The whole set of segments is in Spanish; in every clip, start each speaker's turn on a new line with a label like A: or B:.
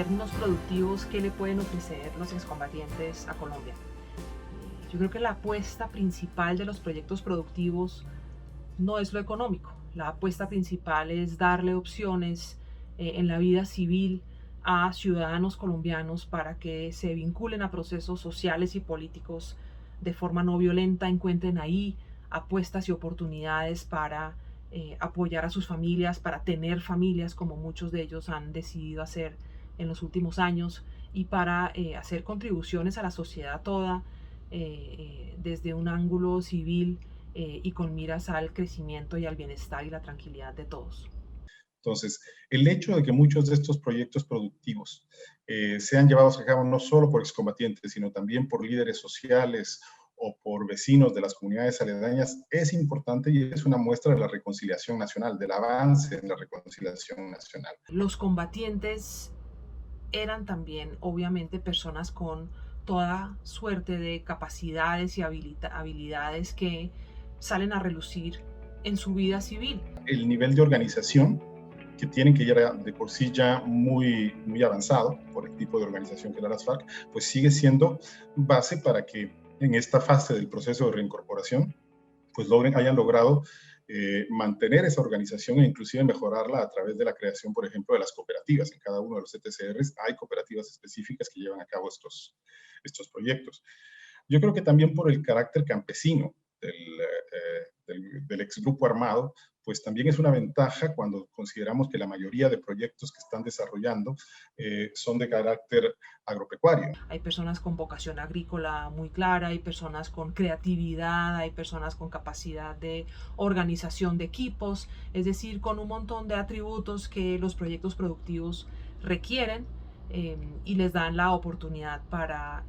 A: términos productivos, ¿qué le pueden ofrecer los excombatientes a Colombia? Yo creo que la apuesta principal de los proyectos productivos no es lo económico. La apuesta principal es darle opciones en la vida civil a ciudadanos colombianos para que se vinculen a procesos sociales y políticos de forma no violenta, encuentren ahí apuestas y oportunidades para apoyar a sus familias, para tener familias como muchos de ellos han decidido hacer en los últimos años y para hacer contribuciones a la sociedad toda desde un ángulo civil y con miras al crecimiento y al bienestar y la tranquilidad de todos.
B: Entonces, el hecho de que muchos de estos proyectos productivos sean llevados a cabo no solo por excombatientes, sino también por líderes sociales o por vecinos de las comunidades aledañas es importante y es una muestra de la reconciliación nacional, del avance en la reconciliación nacional.
A: Los combatientes eran también, obviamente, personas con toda suerte de capacidades y habilidades que salen a relucir en su vida civil.
B: El nivel de organización que tienen, que ya era de por sí ya muy avanzado por el tipo de organización que era las FARC, pues sigue siendo base para que en esta fase del proceso de reincorporación pues hayan logrado mantener esa organización e inclusive mejorarla a través de la creación, por ejemplo, de las cooperativas. En cada uno de los CTCRs hay cooperativas específicas que llevan a cabo estos proyectos. Yo creo que también por el carácter campesino del exgrupo armado, pues también es una ventaja cuando consideramos que la mayoría de proyectos que están desarrollando son de carácter agropecuario.
A: Hay personas con vocación agrícola muy clara, hay personas con creatividad, hay personas con capacidad de organización de equipos, es decir, con un montón de atributos que los proyectos productivos requieren y les dan la oportunidad para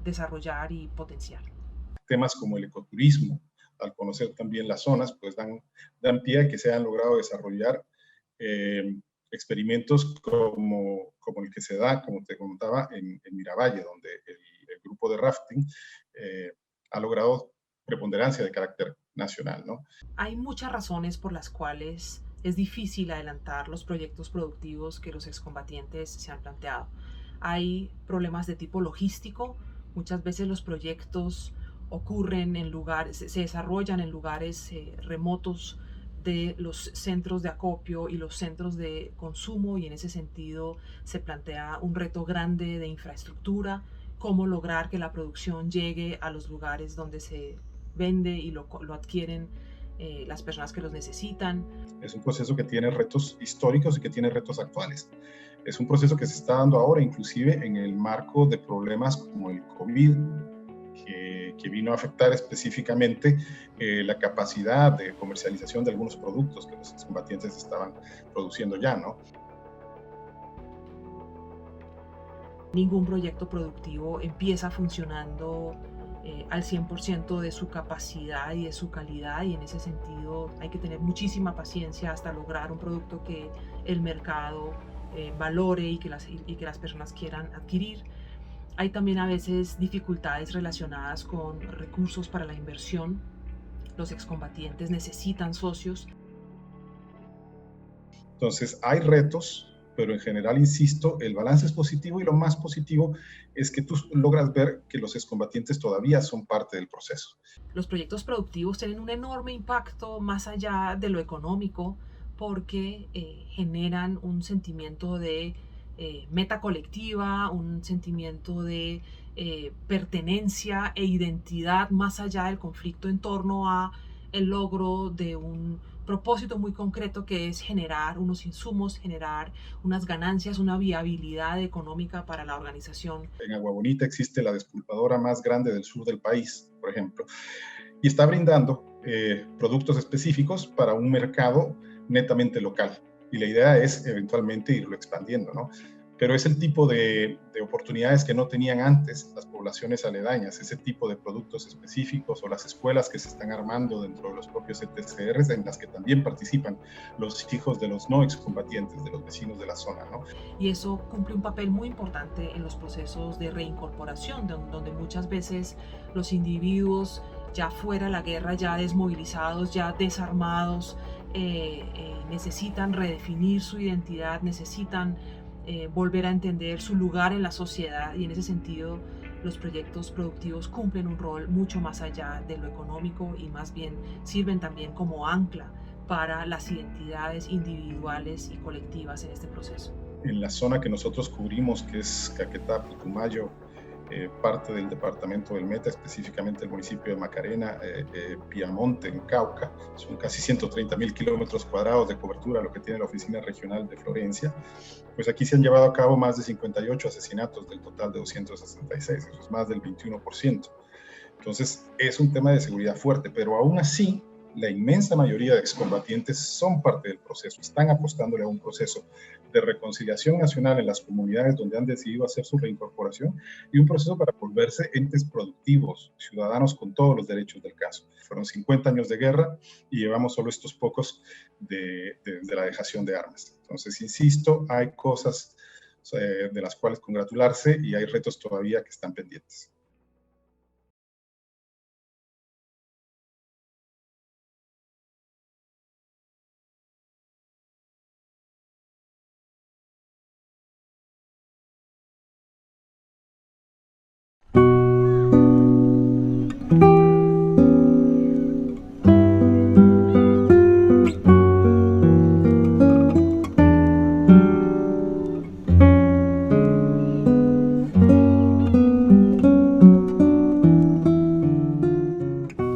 A: desarrollar y potenciar.
B: Temas como el ecoturismo, al conocer también las zonas, pues dan pie a que se han logrado desarrollar experimentos como el que se da, como te contaba, en Miravalle, donde el grupo de rafting ha logrado preponderancia de carácter nacional, ¿no?
A: Hay muchas razones por las cuales es difícil adelantar los proyectos productivos que los excombatientes se han planteado. Hay problemas de tipo logístico, muchas veces los proyectos ocurren en lugares, se desarrollan en lugares remotos de los centros de acopio y los centros de consumo y en ese sentido se plantea un reto grande de infraestructura, cómo lograr que la producción llegue a los lugares donde se vende y lo adquieren las personas que los necesitan.
B: Es un proceso que tiene retos históricos y que tiene retos actuales. Es un proceso que se está dando ahora, inclusive en el marco de problemas como el COVID, que vino a afectar específicamente la capacidad de comercialización de algunos productos que los excombatientes estaban produciendo ya, ¿no?
A: Ningún proyecto productivo empieza funcionando al 100% de su capacidad y de su calidad y en ese sentido hay que tener muchísima paciencia hasta lograr un producto que el mercado valore y que las personas quieran adquirir. Hay también a veces dificultades relacionadas con recursos para la inversión. Los excombatientes necesitan socios.
B: Entonces, hay retos, pero en general, insisto, el balance es positivo y lo más positivo es que tú logras ver que los excombatientes todavía son parte del proceso.
A: Los proyectos productivos tienen un enorme impacto más allá de lo económico porque generan un sentimiento de meta colectiva, un sentimiento de pertenencia e identidad más allá del conflicto en torno a el logro de un propósito muy concreto que es generar unos insumos, generar unas ganancias, una viabilidad económica para la organización.
B: En Agua Bonita existe la despulpadora más grande del sur del país, por ejemplo, y está brindando productos específicos para un mercado netamente local. Y la idea es eventualmente irlo expandiendo, ¿no? Pero es el tipo de oportunidades que no tenían antes las poblaciones aledañas, ese tipo de productos específicos o las escuelas que se están armando dentro de los propios ETCRs en las que también participan los hijos de los no excombatientes, de los vecinos de la zona, ¿no?
A: Y eso cumple un papel muy importante en los procesos de reincorporación, donde muchas veces los individuos ya fuera de la guerra, ya desmovilizados, ya desarmados, necesitan redefinir su identidad, necesitan volver a entender su lugar en la sociedad, y en ese sentido los proyectos productivos cumplen un rol mucho más allá de lo económico y más bien sirven también como ancla para las identidades individuales y colectivas en este proceso.
B: En la zona que nosotros cubrimos, que es Caquetá, Putumayo, parte del departamento del Meta, específicamente el municipio de Macarena, Piamonte, en Cauca, son casi 130.000 kilómetros cuadrados de cobertura, lo que tiene la Oficina Regional de Florencia. Pues aquí se han llevado a cabo más de 58 asesinatos del total de 266, eso es más del 21%. Entonces es un tema de seguridad fuerte, pero aún así la inmensa mayoría de excombatientes son parte del proceso, están apostándole a un proceso de reconciliación nacional en las comunidades donde han decidido hacer su reincorporación y un proceso para volverse entes productivos, ciudadanos con todos los derechos del caso. Fueron 50 años de guerra y llevamos solo estos pocos de la dejación de armas. Entonces, insisto, hay cosas de las cuales congratularse y hay retos todavía que están pendientes.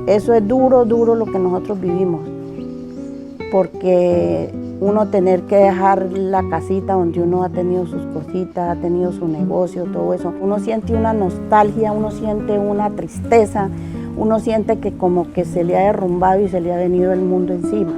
C: Eso es duro, duro lo que nosotros vivimos, porque uno tener que dejar la casita donde uno ha tenido sus cositas, ha tenido su negocio, todo eso, uno siente una nostalgia, uno siente una tristeza, uno siente que como que se le ha derrumbado y se le ha venido el mundo encima.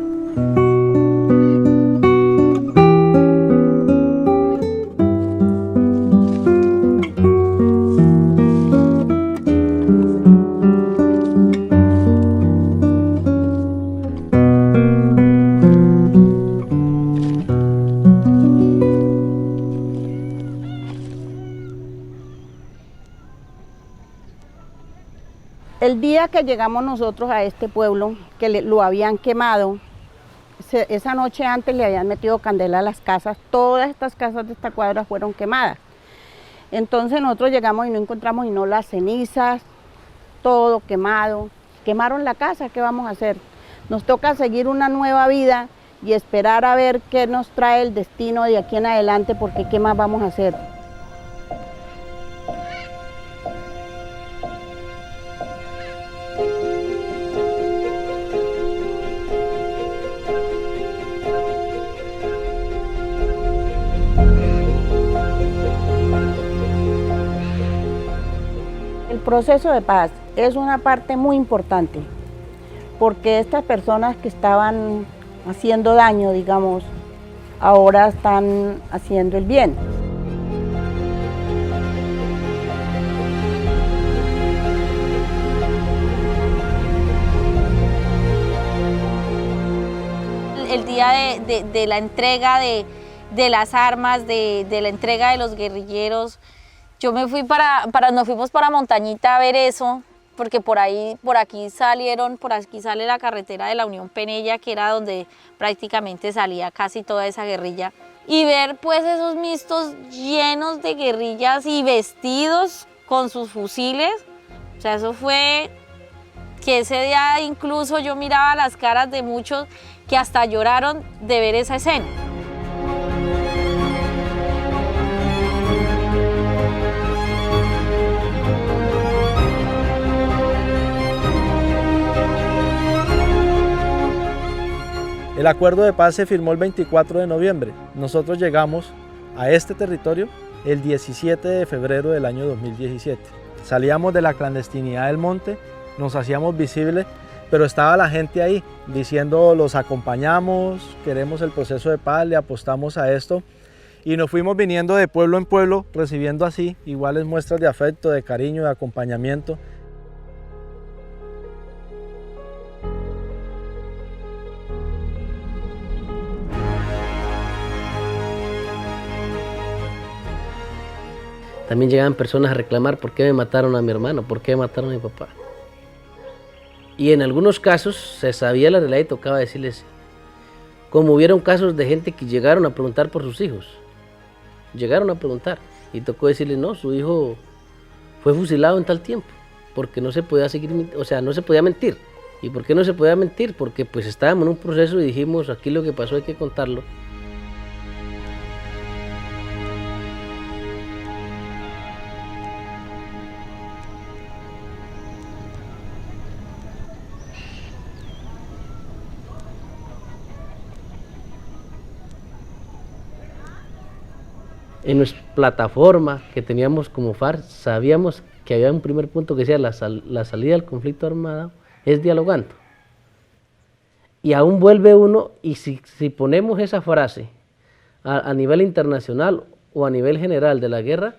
C: El día que llegamos nosotros a este pueblo, que lo habían quemado, esa noche antes le habían metido candela a las casas, todas estas casas de esta cuadra fueron quemadas. Entonces nosotros llegamos y no encontramos sino las cenizas, todo quemado. Quemaron la casa, ¿qué vamos a hacer? Nos toca seguir una nueva vida y esperar a ver qué nos trae el destino de aquí en adelante, porque ¿qué más vamos a hacer? El proceso de paz es una parte muy importante, porque estas personas que estaban haciendo daño, digamos, ahora están haciendo el bien.
D: El día de la entrega de las armas, de la entrega de los guerrilleros, yo me fui nos fuimos para Montañita a ver eso, porque por aquí sale la carretera de la Unión Penella, que era donde prácticamente salía casi toda esa guerrilla, y ver pues esos mixtos llenos de guerrillas y vestidos con sus fusiles. O sea, eso fue que ese día incluso yo miraba las caras de muchos que hasta lloraron de ver esa escena.
E: El acuerdo de paz se firmó el 24 de noviembre. Nosotros llegamos a este territorio el 17 de febrero del año 2017. Salíamos de la clandestinidad del monte, nos hacíamos visibles, pero estaba la gente ahí diciendo: los acompañamos, queremos el proceso de paz, le apostamos a esto. Y nos fuimos viniendo de pueblo en pueblo, recibiendo así iguales muestras de afecto, de cariño, de acompañamiento.
F: También llegaban personas a reclamar por qué me mataron a mi hermano, por qué mataron a mi papá. Y en algunos casos se sabía la realidad y tocaba decirles, como hubieron casos de gente que llegaron a preguntar por sus hijos. llegaron a preguntar y tocó decirle, no, su hijo fue fusilado en tal tiempo, porque no se podía seguir, o sea, no se podía mentir. ¿Y por qué no se podía mentir? Porque pues estábamos en un proceso y dijimos, aquí lo que pasó hay que contarlo. En nuestra plataforma que teníamos como FARC, sabíamos que había un primer punto que decía la salida del conflicto armado es dialogando. Y aún vuelve uno, y si ponemos esa frase a nivel internacional o a nivel general de la guerra,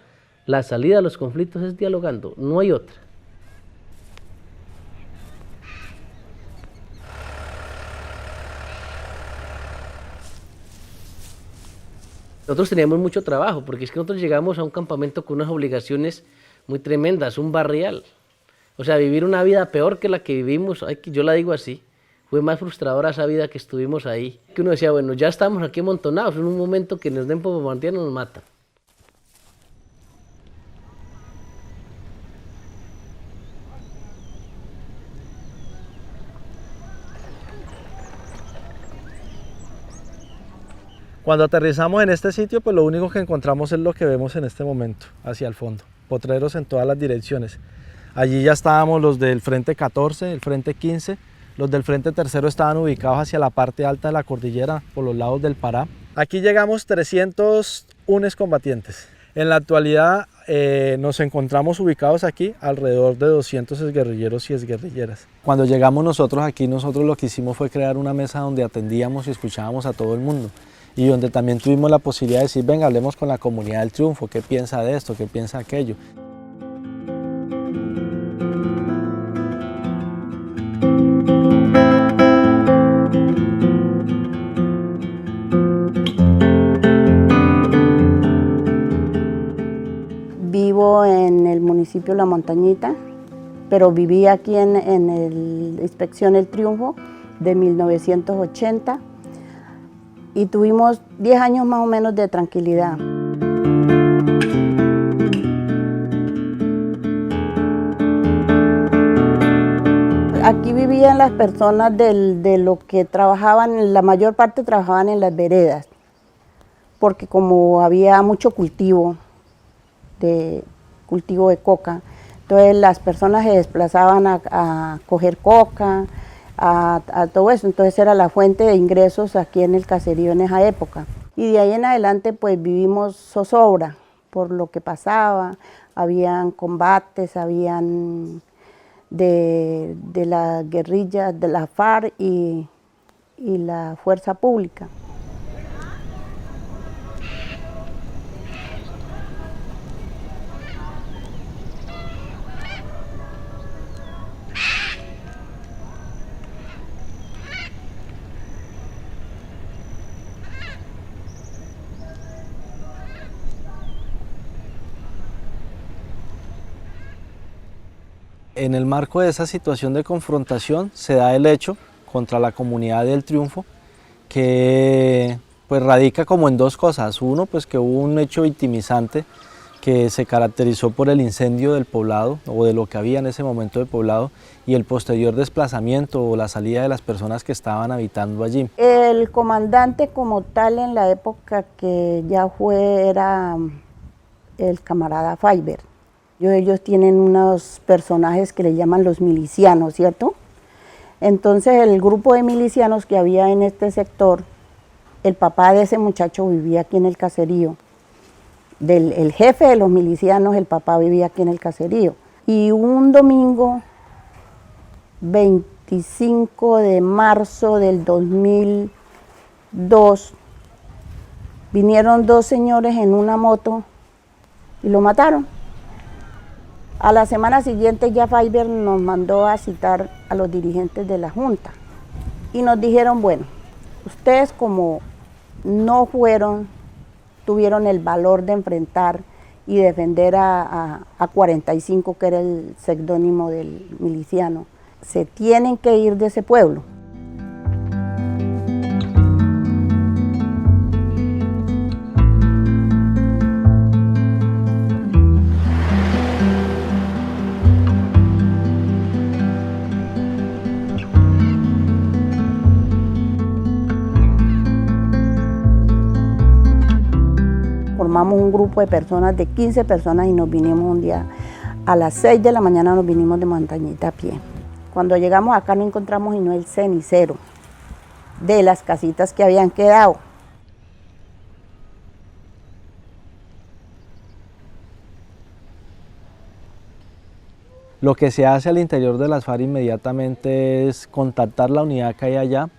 F: la salida de los conflictos es dialogando, no hay otra. Nosotros teníamos mucho trabajo, porque es que nosotros llegamos a un campamento con unas obligaciones muy tremendas, un barrial. O sea, vivir una vida peor que la que vivimos, yo la digo así, fue más frustradora esa vida que estuvimos ahí. Que uno decía, bueno, ya estamos aquí amontonados, en un momento que nos den por bombardear nos matan.
E: Cuando aterrizamos en este sitio, pues lo único que encontramos es lo que vemos en este momento, hacia el fondo. Potreros en todas las direcciones. Allí ya estábamos los del frente 14, el frente 15. Los del frente tercero estaban ubicados hacia la parte alta de la cordillera, por los lados del Pará. Aquí llegamos 301 combatientes. En la actualidad nos encontramos ubicados aquí alrededor de 200 exguerrilleros y exguerrilleras. Cuando llegamos nosotros aquí, nosotros lo que hicimos fue crear una mesa donde atendíamos y escuchábamos a todo el mundo. Y donde también tuvimos la posibilidad de decir, venga, hablemos con la comunidad del Triunfo, qué piensa de esto, qué piensa aquello.
C: Vivo en el municipio La Montañita, pero viví aquí en la inspección El Triunfo de 1980. Y tuvimos 10 años más o menos de tranquilidad. Aquí vivían las personas de lo que trabajaban, la mayor parte trabajaban en las veredas, porque como había mucho cultivo de coca, entonces las personas se desplazaban a coger coca, a todo eso, entonces era la fuente de ingresos aquí en el caserío en esa época. Y de ahí en adelante pues vivimos zozobra por lo que pasaba, habían combates, habían de la guerrilla, de la FARC y la fuerza pública.
E: En el marco de esa situación de confrontación se da el hecho contra la comunidad del Triunfo que pues radica como en dos cosas. Uno, pues que hubo un hecho victimizante que se caracterizó por el incendio del poblado o de lo que había en ese momento del poblado y el posterior desplazamiento o la salida de las personas que estaban habitando allí.
C: El comandante como tal en la época que ya fue era el camarada Faiber. Ellos tienen unos personajes que le llaman los milicianos, ¿cierto? Entonces el grupo de milicianos que había en este sector, el papá de ese muchacho vivía aquí en el caserío. El jefe de los milicianos, el papá vivía aquí en el caserío. Y un domingo, 25 de marzo del 2002, vinieron dos señores en una moto y lo mataron. A la semana siguiente ya Faiber nos mandó a citar a los dirigentes de la Junta y nos dijeron, bueno, ustedes como no tuvieron el valor de enfrentar y defender a 45, que era el seudónimo del miliciano, se tienen que ir de ese pueblo. formamos un grupo de personas, de 15 personas, y nos vinimos un día a las 6 de la mañana, nos vinimos de Montañita a pie. Cuando llegamos acá no encontramos sino el cenicero de las casitas que habían quedado.
E: Lo que se hace al interior de las FARC inmediatamente es contactar la unidad que hay allá,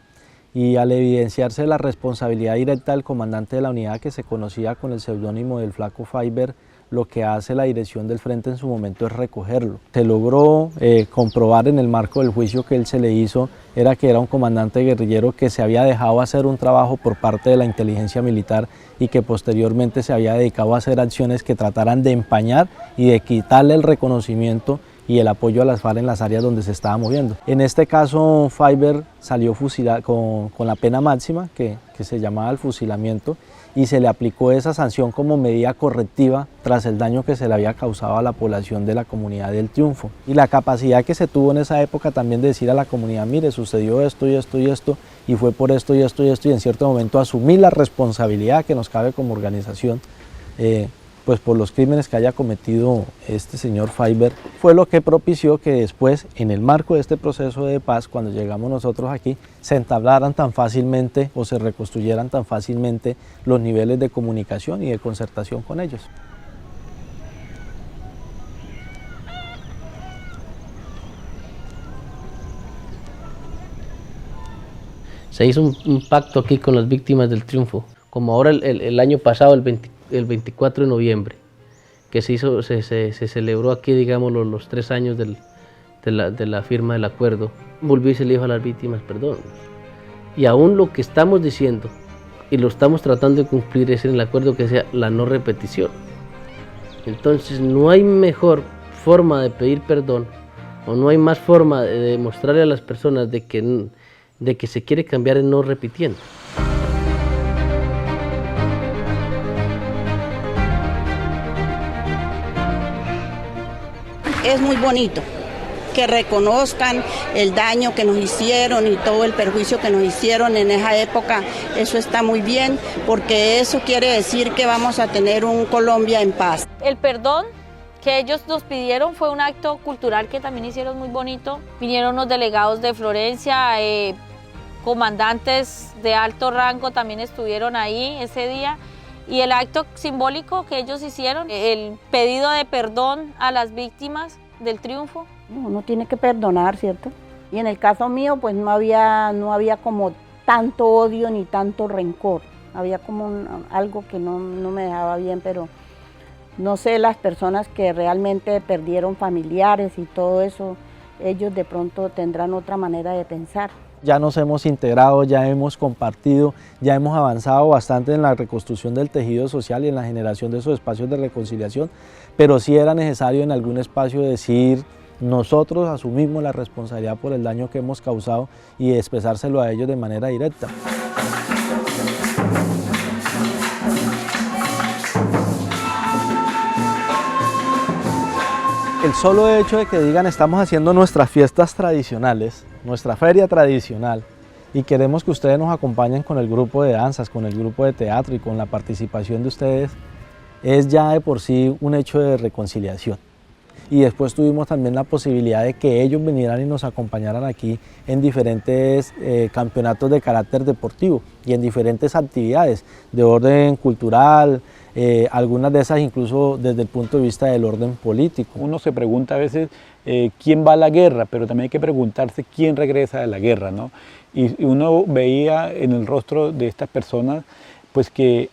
E: y al evidenciarse la responsabilidad directa del comandante de la unidad, que se conocía con el seudónimo del Flaco Fiber, lo que hace la dirección del frente en su momento es recogerlo. Se logró comprobar en el marco del juicio que él se le hizo, era que era un comandante guerrillero que se había dejado hacer un trabajo por parte de la inteligencia militar y que posteriormente se había dedicado a hacer acciones que trataran de empañar y de quitarle el reconocimiento y el apoyo a las FARC en las áreas donde se estaba moviendo. En este caso, Fiber salió fusilado con la pena máxima, que se llamaba el fusilamiento, y se le aplicó esa sanción como medida correctiva tras el daño que se le había causado a la población de la comunidad del Triunfo. Y la capacidad que se tuvo en esa época también de decir a la comunidad, mire, sucedió esto y esto y esto, y fue por esto y esto y esto, y en cierto momento asumir la responsabilidad que nos cabe como organización, pues por los crímenes que haya cometido este señor Fiber, fue lo que propició que después, en el marco de este proceso de paz, cuando llegamos nosotros aquí, se entablaran tan fácilmente o se reconstruyeran tan fácilmente los niveles de comunicación y de concertación con ellos.
F: Se hizo un pacto aquí con las víctimas del Triunfo, como ahora el año pasado, el 24 de noviembre, que se celebró aquí, digamos, los 3 años de la firma del acuerdo. Volvió y se le dijo a las víctimas, perdón. Y aún lo que estamos diciendo, y lo estamos tratando de cumplir, es en el acuerdo que sea la no repetición. Entonces no hay mejor forma de pedir perdón, o no hay más forma de demostrarle a las personas de que se quiere cambiar en no repitiendo.
C: Es muy bonito que reconozcan el daño que nos hicieron y todo el perjuicio que nos hicieron en esa época. Eso está muy bien, porque eso quiere decir que vamos a tener un Colombia en paz.
D: El perdón que ellos nos pidieron fue un acto cultural que también hicieron muy bonito. Vinieron los delegados de Florencia, comandantes de alto rango también estuvieron ahí ese día. Y el acto simbólico que ellos hicieron, el pedido de perdón a las víctimas del Triunfo.
C: Uno tiene que perdonar, ¿cierto? Y en el caso mío, pues no había como tanto odio ni tanto rencor. Había como algo que no me dejaba bien, pero no sé, las personas que realmente perdieron familiares y todo eso, ellos de pronto tendrán otra manera de pensar.
E: Ya nos hemos integrado, ya hemos compartido, ya hemos avanzado bastante en la reconstrucción del tejido social y en la generación de esos espacios de reconciliación, pero sí era necesario en algún espacio decir, nosotros asumimos la responsabilidad por el daño que hemos causado y expresárselo a ellos de manera directa. El solo hecho de que digan estamos haciendo nuestras fiestas tradicionales, nuestra feria tradicional, y queremos que ustedes nos acompañen con el grupo de danzas, con el grupo de teatro y con la participación de ustedes, es ya de por sí un hecho de reconciliación. Y después tuvimos también la posibilidad de que ellos vinieran y nos acompañaran aquí en diferentes campeonatos de carácter deportivo y en diferentes actividades de orden cultural, algunas de esas incluso desde el punto de vista del orden político.
G: Uno se pregunta a veces quién va a la guerra, pero también hay que preguntarse quién regresa de la guerra, ¿no? Y uno veía en el rostro de estas personas pues que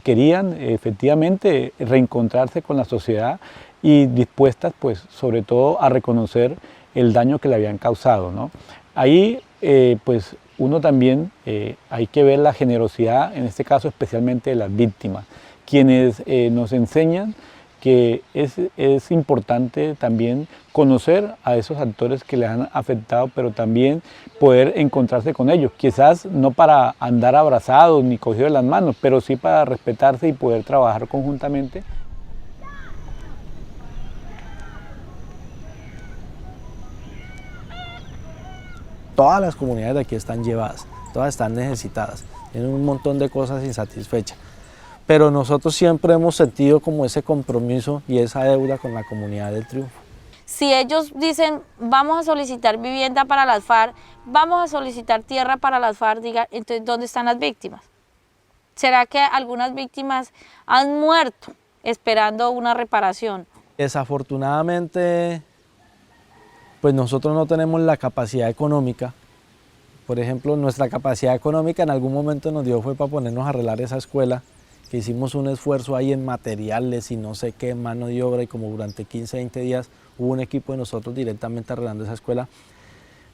G: querían efectivamente reencontrarse con la sociedad y dispuestas pues sobre todo a reconocer el daño que le habían causado, ¿no? Ahí pues uno también hay que ver la generosidad, en este caso especialmente de las víctimas, quienes nos enseñan que es importante también conocer a esos actores que le han afectado, pero también poder encontrarse con ellos, quizás no para andar abrazados ni cogidos de las manos, pero sí para respetarse y poder trabajar conjuntamente.
E: Todas las comunidades de aquí están llevadas, todas están necesitadas, tienen un montón de cosas insatisfechas. pero nosotros siempre hemos sentido como ese compromiso y esa deuda con la comunidad del Triunfo.
D: Si ellos dicen, vamos a solicitar vivienda para las FARC, vamos a solicitar tierra para las FARC, diga, entonces, ¿dónde están las víctimas? ¿Será que algunas víctimas han muerto esperando una reparación?
E: Desafortunadamente, pues nosotros no tenemos la capacidad económica. Por ejemplo, nuestra capacidad económica en algún momento nos dio fue para ponernos a arreglar esa escuela, que hicimos un esfuerzo ahí en materiales y no sé qué, mano de obra, y como durante 15, 20 días hubo un equipo de nosotros directamente arreglando esa escuela.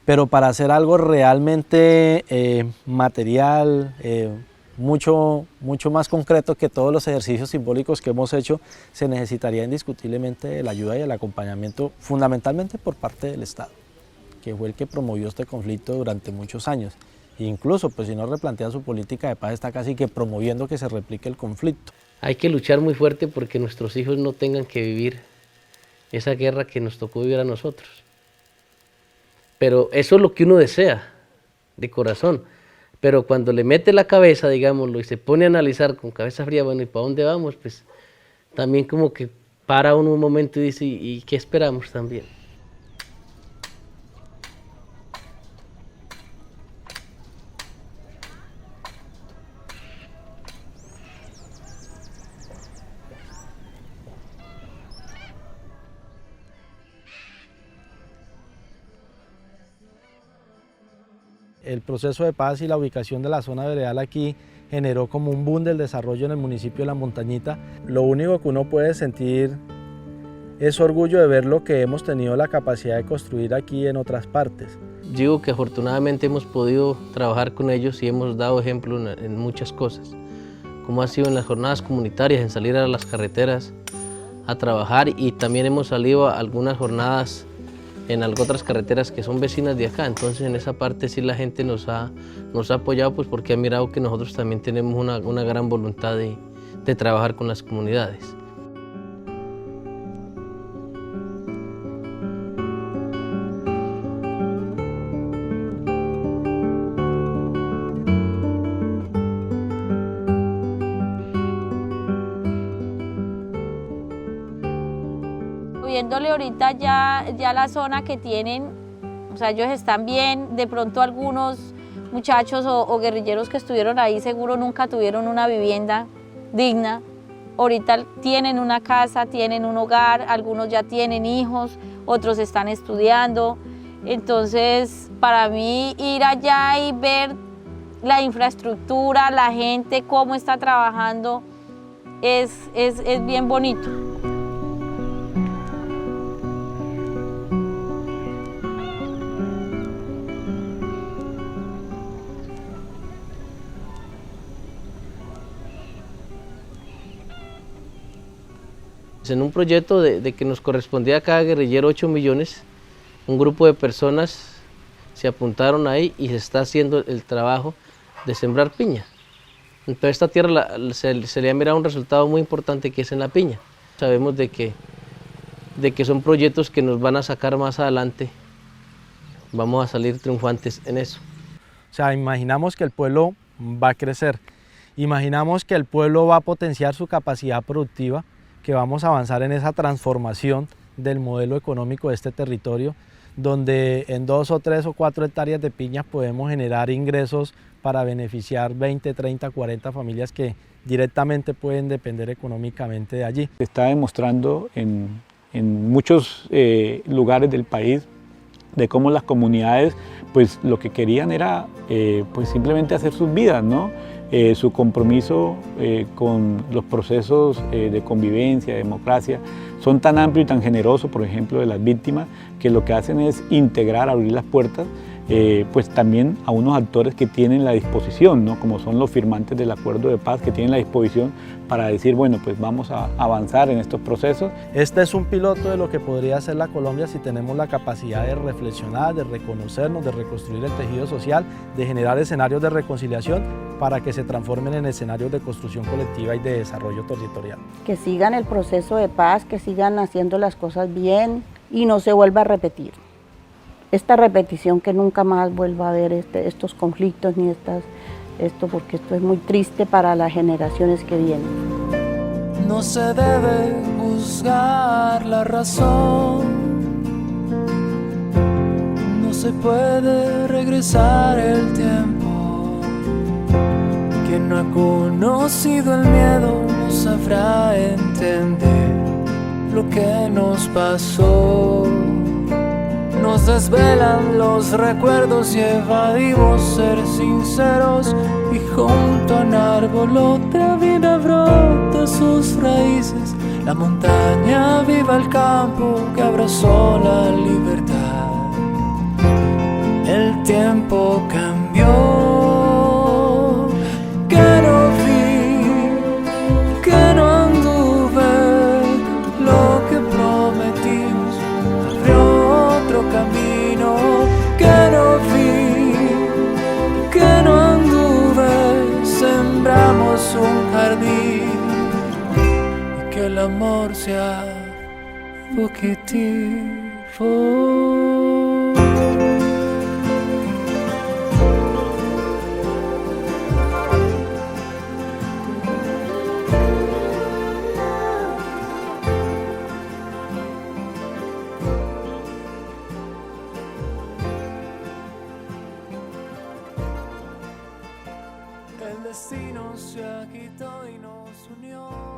E: Pero para hacer algo realmente material, mucho más concreto que todos los ejercicios simbólicos que hemos hecho, se necesitaría indiscutiblemente la ayuda y el acompañamiento, fundamentalmente por parte del Estado, que fue el que promovió este conflicto durante muchos años. Incluso, pues si no replantea su política de paz, está casi que promoviendo que se replique el conflicto.
F: Hay que luchar muy fuerte porque nuestros hijos no tengan que vivir esa guerra que nos tocó vivir a nosotros. Pero eso es lo que uno desea, de corazón. Pero cuando le mete la cabeza, digámoslo, y se pone a analizar con cabeza fría, bueno, ¿y para dónde vamos? Pues también como que para uno un momento y dice, ¿y qué esperamos también?
E: El proceso de paz y la ubicación de la zona veredal aquí generó como un boom del desarrollo en el municipio de La Montañita. Lo único que uno puede sentir es orgullo de ver lo que hemos tenido la capacidad de construir aquí en otras partes.
F: Digo que afortunadamente hemos podido trabajar con ellos y hemos dado ejemplo en muchas cosas, como ha sido en las jornadas comunitarias, en salir a las carreteras a trabajar, y también hemos salido a algunas jornadas en otras carreteras que son vecinas de acá. Entonces en esa parte sí la gente nos ha apoyado, pues porque ha mirado que nosotros también tenemos una gran voluntad de trabajar con las comunidades.
D: Viéndole ahorita ya la zona que tienen, o sea, ellos están bien. De pronto algunos muchachos o guerrilleros que estuvieron ahí seguro nunca tuvieron una vivienda digna. Ahorita tienen una casa, tienen un hogar, algunos ya tienen hijos, otros están estudiando. Entonces, para mí ir allá y ver la infraestructura, la gente, cómo está trabajando, es bien bonito.
F: En un proyecto de que nos correspondía a cada guerrillero 8 millones, un grupo de personas se apuntaron ahí y se está haciendo el trabajo de sembrar piña. Entonces esta tierra se le ha mirado un resultado muy importante, que es en la piña. Sabemos de que son proyectos que nos van a sacar más adelante, vamos a salir triunfantes en eso.
E: O sea, imaginamos que el pueblo va a crecer, imaginamos que el pueblo va a potenciar su capacidad productiva, que vamos a avanzar en esa transformación del modelo económico de este territorio, donde en 2 o 3 o 4 hectáreas de piñas podemos generar ingresos para beneficiar 20, 30, 40 familias que directamente pueden depender económicamente de allí.
G: Se está demostrando en muchos lugares del país de cómo las comunidades pues lo que querían era pues simplemente hacer sus vidas, ¿no? Su compromiso con los procesos de convivencia, de democracia, son tan amplios y tan generosos, por ejemplo, de las víctimas, que lo que hacen es integrar, abrir las puertas, pues también a unos actores que tienen la disposición, ¿no? Como son los firmantes del acuerdo de paz, que tienen la disposición para decir, bueno, pues vamos a avanzar en estos procesos.
E: Este es un piloto de lo que podría ser la Colombia si tenemos la capacidad de reflexionar, de reconocernos, de reconstruir el tejido social, de generar escenarios de reconciliación para que se transformen en escenarios de construcción colectiva y de desarrollo territorial.
C: Que sigan el proceso de paz, que sigan haciendo las cosas bien y no se vuelva a repetir. Esta repetición, que nunca más vuelva a haber estos conflictos ni esto porque esto es muy triste para las generaciones que vienen.
H: No se debe juzgar la razón, no se puede regresar el tiempo. Quien no ha conocido el miedo no sabrá entender lo que nos pasó. Nos desvelan los recuerdos y evadimos ser sinceros, y junto a un árbol otra vida brota sus raíces. La montaña viva el campo que abrazó la libertad. El tiempo cambió, que no vi, que no anduve, lo que prometimos abrió otro camino. Que no vi, que no anduve, sembramos un jardín, y que el amor sea fugitivo. El destino se agitó y nos unió.